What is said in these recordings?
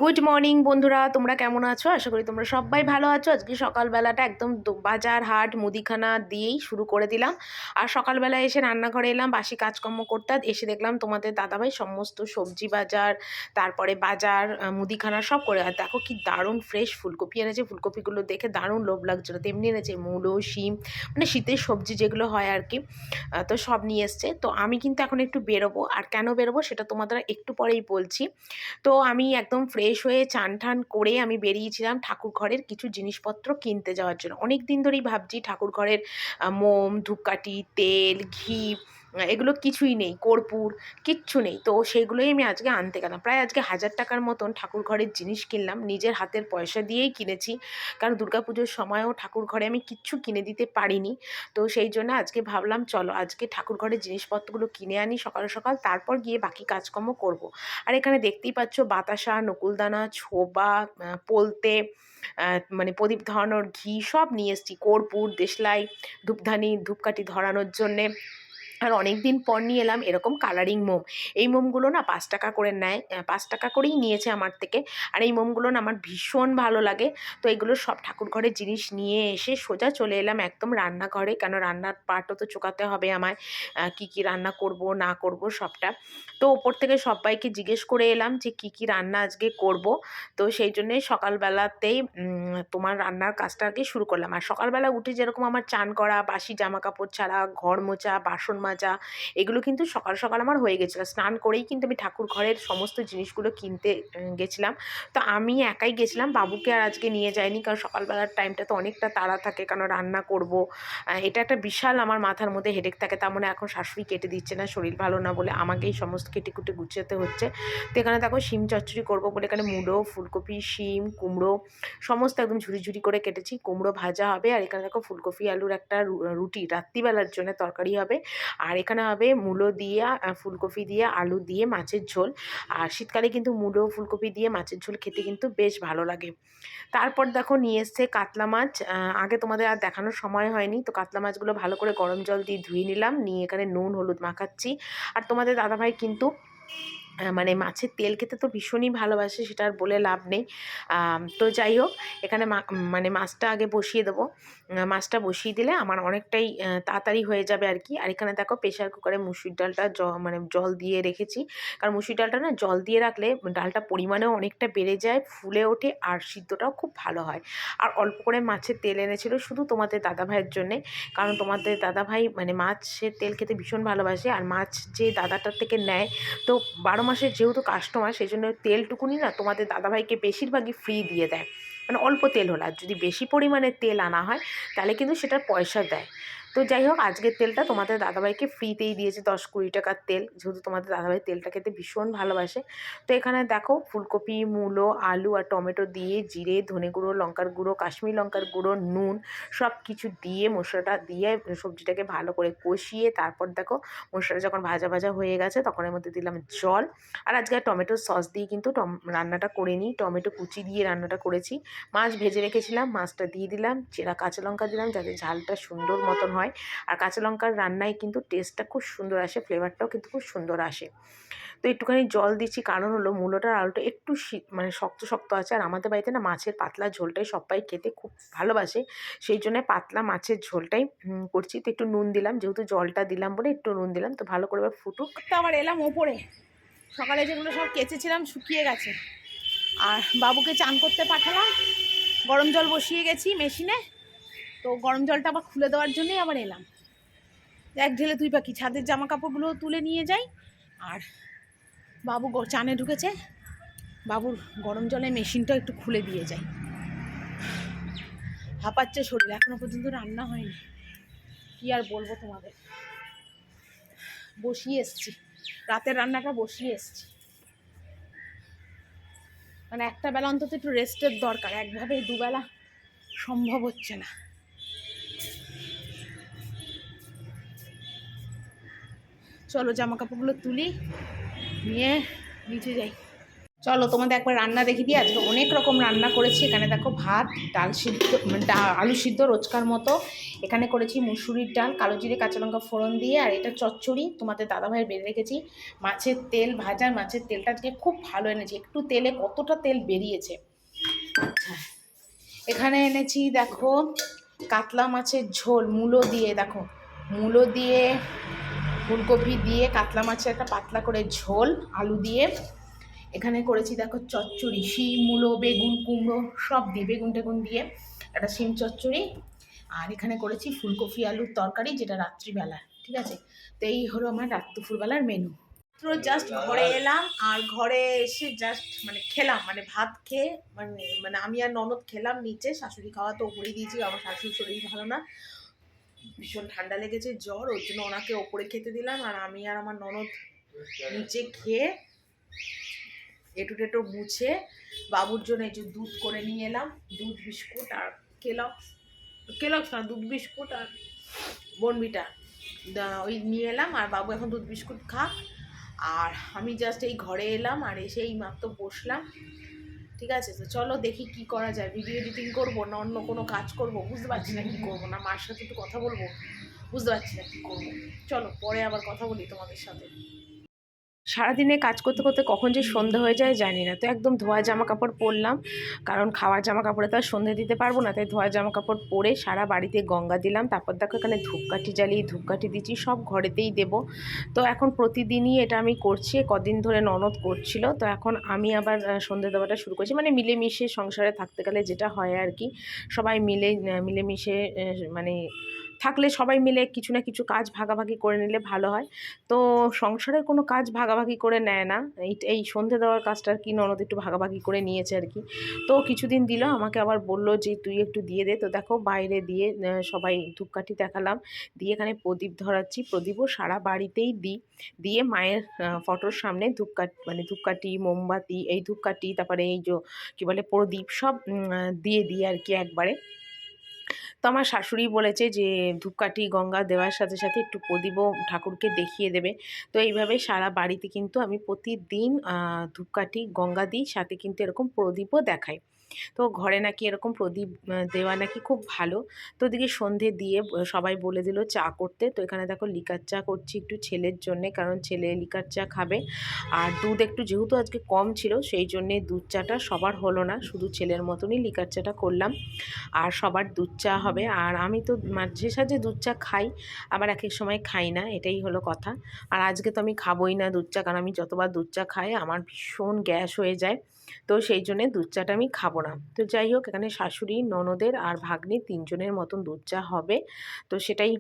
Good morning বন্ধুরা, তোমরা কেমন আছো? আশা করি তোমরা সবাই ভালো আছো। আজকে সকালবেলাটা একদম বাজার হাট মুদিখানা দিয়েই শুরু করে দিলাম। আর সকালবেলা এসে রান্নাঘরে এলাম বাসি কাজকর্ম করতে, আর এসে দেখলাম তোমাদের দাদাভাই সমস্ত সবজি বাজার, তারপরে বাজার, মুদিখানা সব করে। আর দেখো কি দারুণ ফ্রেশ ফুলকপি এনেছে। ফুলকপিগুলো দেখে দারুণ লোভ লাগছিল। তেমনি এনেছে মূলো, শিম, মানে শীতের সবজি যেগুলো হয় আর কি। তো সব নিয়ে এসছে। তো আমি কিন্তু এখন একটু বেরোবো, আর কেন বেরোবো সেটা তোমাদের একটু পরেই বলছি। তো আমি একদম ফ্রেশ হয়ে চান ঠান করে আমি বেরিয়েছিলাম ঠাকুর ঘরের কিছু জিনিসপত্র কিনতে যাওয়ার জন্য। অনেক দিন ধরেই ভাবছি ঠাকুর ঘরের মোম, ধূপকাঠি, তেল, ঘি, এগুলো কিছুই নেই, কর্পূর কিচ্ছু নেই। তো সেগুলোই আমি আজকে আনতে গেলাম। প্রায় আজকে 1000 টাকার মতন ঠাকুর ঘরের জিনিস কিনলাম, নিজের হাতের পয়সা দিয়েই কিনেছি। কারণ দুর্গাপুজোর সময়ও ঠাকুর ঘরে আমি কিচ্ছু কিনে দিতে পারিনি। তো সেই জন্য আজকে ভাবলাম চলো আজকে ঠাকুর ঘরের জিনিসপত্রগুলো কিনে আনি সকাল সকাল, তারপর গিয়ে বাকি কাজকর্ম করব। আর এখানে দেখতেই পাচ্ছ বাতাসা, নকুলদানা, ছোবা, পোলতে, মানে প্রদীপ ধরানোর ঘি সব নিয়ে এসেছি, কর্পূর, দেশলাই, ধূপধানি, ধূপকাঠি ধরানোর জন্যে। আর অনেক দিন পর নিয়ে এলাম এরকম কালারিং মোম। এই মোমগুলো না 5 টাকা করে নেয়, 5 টাকা করেই নিয়েছে আমার থেকে। আর এই মোমগুলো না আমার ভীষণ ভালো লাগে। তো এগুলো সব ঠাকুর ঘরের জিনিস নিয়ে এসে সোজা চলে এলাম একদম রান্নাঘরে, কেন রান্নার পার্টও তো চোকাতে হবে আমায়, কি কি রান্না করব না করব সবটা। তো ওপর থেকে সবাইকে জিজ্ঞেস করে এলাম যে কি কি রান্না আজকে করব। তো সেই জন্যে সকালবেলাতেই তোমার রান্নার কাজটা আগে শুরু করলাম। আর সকালবেলা উঠে যেরকম আমার চান করা, বাসি জামা কাপড় ছাড়া, ঘর মোছা, বাসন মাজা, এগুলো কিন্তু সকাল সকাল আমার হয়ে গেছিলো। স্নান করেই কিন্তু আমি ঠাকুর ঘরের সমস্ত জিনিসগুলো কিনতে গেছিলাম। তো আমি একাই গেছিলাম, বাবুকে আর আজকে নিয়ে যাইনি, কারণ সকালবেলার টাইমটা তো অনেকটা তাড়া থাকে, কারণ রান্না করব। এটা একটা বিশাল আমার মাথার মধ্যে হেডেক থাকে। তার মানে এখন শাশুড়ি কেটে দিচ্ছে না, শরীর ভালো না বলে আমাকেই সমস্ত কেটে কুটে গুছাতে হচ্ছে। তো এখানে দেখো শিম চচ্চড়ি করবো বলে এখানে মূলো, ফুলকপি, শিম, কুমড়ো সমস্ত একদম ঝুরি ঝুরি করে কেটেছি। কুমড়ো ভাজা হবে, আর এখানে দেখো ফুলকপি আলুর একটা রুটি রাত্রিবেলার জন্য তরকারি হবে। আর এখানে হবে মূলো দিয়ে, ফুলকপি দিয়ে, আলু দিয়ে মাছের ঝোল। আর শীতকালে কিন্তু মূলো ফুলকপি দিয়ে মাছের ঝোল খেতে কিন্তু বেশ ভালো লাগে। তারপর দেখো নিয়ে এসছে কাতলা মাছ। আগে তোমাদের আর দেখানোর সময় হয়নি, তো কাতলা মাছগুলো ভালো করে গরম জল দিয়ে ধুয়ে নিলাম, নিয়ে এখানে নুন হলুদ মাখাচ্ছি। আর তোমাদের দাদাভাই কিন্তু মানে মাছের তেল খেতে তো ভীষণই ভালোবাসে, সেটা আর বলে লাভ নেই। তো যাই হোক, এখানে মানে মাছটা আগে বসিয়ে দেবো। মাছটা বসিয়ে দিলে আমার অনেকটাই তাড়াতাড়ি হয়ে যাবে আর কি। আর এখানে দেখো প্রেশার কুকারে মুসুর ডালটা মানে জল দিয়ে রেখেছি। কারণ মুসুর ডালটা না জল দিয়ে রাখলে ডালটা পরিমাণেও অনেকটা বেড়ে যায়, ফুলে ওঠে, আর সিদ্ধটাও খুব ভালো হয়। আর অল্প করে মাছের তেল এনেছিল শুধু তোমাদের দাদাভাইয়ের জন্যে, কারণ তোমাদের দাদাভাই মানে মাছের তেল খেতে ভীষণ ভালোবাসে। আর মাছ যে দাদাটার থেকে নেয়, তো 12 মাসের যেহেতু কাস্টমার, সেই জন্য তেলটুকুনি না তোমাদের দাদাভাইকে বেশিরভাগই ফ্রি দিয়ে দেয়, মানে অল্প তেল হলে। আর যদি বেশি পরিমাণে তেল আনা হয় তাহলে কিন্তু সেটার পয়সা দেয়। তো যাই হোক, আজকের তেলটা তোমাদের দাদাভাইকে ফ্রিতেই দিয়েছে, 10-20 টাকার তেল, যেহেতু তোমাদের দাদাভাই তেলটা খেতে ভীষণ ভালোবাসে। তো এখানে দেখো ফুলকপি, মূলো, আলু আর টমেটো দিয়ে জিরে, ধনে গুঁড়ো, লঙ্কার গুঁড়ো, কাশ্মীরি লঙ্কার গুঁড়ো, নুন সব কিছু দিয়ে মশলাটা দিয়ে সবজিটাকে ভালো করে কষিয়ে, তারপর দেখো মশলাটা যখন ভাজা ভাজা হয়ে গেছে তখন এর মধ্যে দিলাম জল। আর আজকে টমেটোর সস দিয়ে কিন্তু রান্নাটা করে নিই, টমেটো কুচি দিয়ে রান্নাটা করেছি। মাছ ভেজে রেখেছিলাম, মাছটা দিয়ে দিলাম, চেরা কাঁচা লঙ্কা দিলাম যাতে ঝালটা সুন্দর মতন হয়। আর কাঁচা লঙ্কার রান্নায় কিন্তু টেস্টটা খুব সুন্দর আসে, ফ্লেভারটাও কিন্তু খুব সুন্দর আসে। তো একটুখানি জল দিচ্ছি, কারণ হলো মূলোটার আলুটা একটু মানে শক্ত শক্ত আছে। আর আমাদের বাড়িতে না মাছের পাতলা ঝোলটাই সবাই খেতে খুব ভালোবাসে, সেই জন্য পাতলা মাছের ঝোলটাই করছি। তো একটু নুন দিলাম, যেহেতু জলটা দিলাম বলে একটু নুন দিলাম। তো ভালো করে ফুটুক। তো আবার এলাম ওপরে, সকালে যেগুলো সব কেচেছিলাম শুকিয়ে গেছে। আর বাবুকে চান করতে পাঠালাম, গরম জল বসিয়ে গেছি মেশিনে। তো গরম জলটা আবার খুলে দেওয়ার জন্যই আবার এলাম। এক ঢেলে দুই পাখি, ছাদের জামা কাপড়গুলো তুলে নিয়ে যাই। আর বাবু চানে ঢুকেছে, বাবুর গরম জলে মেশিনটা একটু খুলে দিয়ে যাই। হাঁপাচ্ছে শরীর, এখনো পর্যন্ত রান্না হয়নি। কি আর বলবো তোমাদের, বসিয়ে এসছি, রাতের রান্নাটা বসিয়ে এসছি। মানে একটা বেলা অন্তত একটু রেস্টের দরকার, একভাবে দুবেলা সম্ভব হচ্ছে না। চলো জামা কাপড়গুলো তুলি, নিয়ে নিচে যাই। চলো তোমাদের একবার রান্না দেখি দিই। আজকে অনেক রকম রান্না করেছি। এখানে দেখো ভাত, ডাল সিদ্ধ, আলু সিদ্ধ রোজকার মতো। এখানে করেছি মুসুরির ডাল, কালো জিরে কাঁচা লঙ্কা ফোড়ন দিয়ে। আর এটা চচ্চড়ি তোমাদের দাদাভাইয়ের বেড়ে রেখেছি। মাছের তেল ভাজা, মাছের তেলটা আজকে খুব ভালো এনেছি। একটু তেলে কতটা তেল বেরিয়েছে। আচ্ছা, এখানে এনেছি দেখো কাতলা মাছের ঝোল, মূলো দিয়ে, দেখো মূলো দিয়ে ফুলকপি দিয়ে কাতলা মাছের একটা পাতলা করে ঝোল আলু দিয়ে। এখানে করেছি দেখো চচ্চড়ি, শিম, মূলো, বেগুন, কুমড়ো সব দিয়ে, বেগুন টেগুন দিয়ে একটা শিম চচ্চড়ি। আর এখানে করেছি ফুলকপি আলুর তরকারি, যেটা রাত্রিবেলা। ঠিক আছে, তো এই হলো আমার দুপুরবেলার মেনু। তো জাস্ট ঘরে এলাম, আর ঘরে এসে জাস্ট মানে খেলাম, মানে ভাত খেয়ে মানে মানে আমি আর ননদ খেলাম নিচে। শাশুড়ি খাওয়া তো উপরে দিয়েছি, আমার শাশুড়ির শরীর ভালো না, ভীষণ ঠান্ডা লেগেছে, জ্বর, ওর জন্য ওনাকে ওপরে খেতে দিলাম। আর আমি আর আমার ননদ নিচে খেয়ে এটু টেটু মুছে বাবুর জন্য এই যে দুধ করে নিয়ে এলাম, দুধ বিস্কুট আর কেলক্স না, দুধ বিস্কুট আর বনবিটা ওই নিয়ে এলাম। আর বাবু এখন দুধ বিস্কুট খাক। আর আমি জাস্ট এই ঘরে এলাম, আর এসে এই মাত্র বসলাম। ঠিক আছে, তো চলো দেখি কি করা যায়। ভিডিও এডিটিং করবো না অন্য কোনো কাজ করব, বুঝতে পারছি না কি করবো। না মার সাথে একটু কথা বলবো, বুঝতে পারছি না কি করবো। চলো পরে আবার কথা বলি তোমাদের সাথে। সারাদিনে কাজ করতে করতে কখন যে সন্ধে হয়ে যায় জানি না। তো একদম ধোয়া জামা কাপড় পরলাম, কারণ খাওয়ার জামা কাপড়ে তো আর সন্ধে দিতে পারবো না। তাই ধোয়া জামা কাপড় পরে সারা বাড়িতে গঙ্গা দিলাম। তারপর দেখো এখানে ধূপকাঠি জ্বালিয়ে ধূপকাঠি দিচ্ছি, সব ঘরেতেই দেব। তো এখন প্রতিদিনই এটা আমি করছি, কদিন ধরে ননদ করছিল, তো এখন আমি আবার সন্ধে দেওয়াটা শুরু করছি। মানে মিলেমিশে সংসারে থাকতে গেলে যেটা হয় আর কি, সবাই মিলেমিশে মানে থাকলে সবাই মিলে কিছু না কিছু কাজ ভাগাভাগি করে নিলে ভালো হয়। তো সংসারের কোনো কাজ ভাগাভাগি করে নেয় না, এই সন্ধে দেওয়ার কাজটা আর কি ননদ একটু ভাগাভাগি করে নিয়েছে আর কি। তো কিছুদিন দিল, আমাকে আবার বললো যে তুই একটু দিয়ে দে। তো দেখো বাইরে দিয়ে সবাই ধূপকাঠি দেখালাম, দিয়ে এখানে প্রদীপ ধরাচ্ছি। প্রদীপও সারা বাড়িতেই দিই, দিয়ে মায়ের ফটোর সামনে ধূপকাঠি মোমবাতি, এই ধূপকাঠি তারপরে এই যে কী বলে প্রদীপ সব দিয়ে দিই আর কি একবারে। তো আমার শাশুড়ি বলেছে যে ধূপকাঠি গঙ্গা দেওয়ার সাথে সাথে একটু প্রদীপও ঠাকুরকে দেখিয়ে দেবে। তো এইভাবে সারা বাড়িতে কিন্তু আমি প্রতিদিন ধূপকাঠি গঙ্গা দিই, সাথে কিন্তু এরকম প্রদীপও দেখাই। তো ঘরে নাকি এরকম প্রদীপ দেওয়া নাকি খুব ভালো। তো ওদিকে সন্ধে দিয়ে সবাই বলে দিল চা করতে। তো এখানে দেখো লিকার চা করছি একটু ছেলের জন্যে, কারণ ছেলে লিকার চা খাবে। আর দুধ একটু যেহেতু আজকে কম ছিল, সেই জন্যে দুধ চাটা সবার হলো না, শুধু ছেলের মতনই লিকার চাটা করলাম। আর সবার দুধ চা হবে। আর আমি তো মাঝে সাঝে দুধ চা খাই, আবার এক এক সময় খাই না, এটাই হলো কথা। আর আজকে তো আমি খাবোই না দুধ চা, কারণ আমি যতবার দুধ চা খাই আমার ভীষণ গ্যাস হয়ে যায়। তো সেই জন্যে দুধ চাটা আমি খাবো না। তো যাই হোক, এখানে শাশুড়ি, ননদের আর ভাগ্নি তিনজনের মতন দুধ চা হবে। তো সেটাই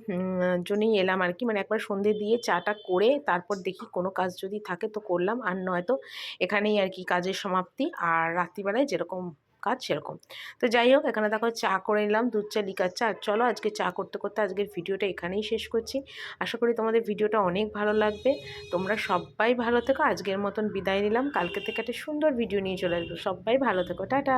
জন্যই এলাম আর কি। মানে একবার সন্ধে দিয়ে চাটা করে তারপর দেখি কোনো কাজ যদি থাকে তো করলাম, আর নয়তো এখানেই আর কি কাজের সমাপ্তি। আর রাত্রিবেলায় যেরকম কাজ সেরকম। তো যাই হোক, এখানে দেখো চা করে নিলাম, দুধ চা লিকার চা। আর চলো আজকে চা করতে করতে আজকের ভিডিওটা এখানেই শেষ করছি। আশা করি তোমাদের ভিডিওটা অনেক ভালো লাগবে। তোমরা সবাই ভালো থেকো। আজকের মতন বিদায় নিলাম, কালকে থেকে একটা সুন্দর ভিডিও নিয়ে চলে আসবো। সবাই ভালো থেকো, টাটা।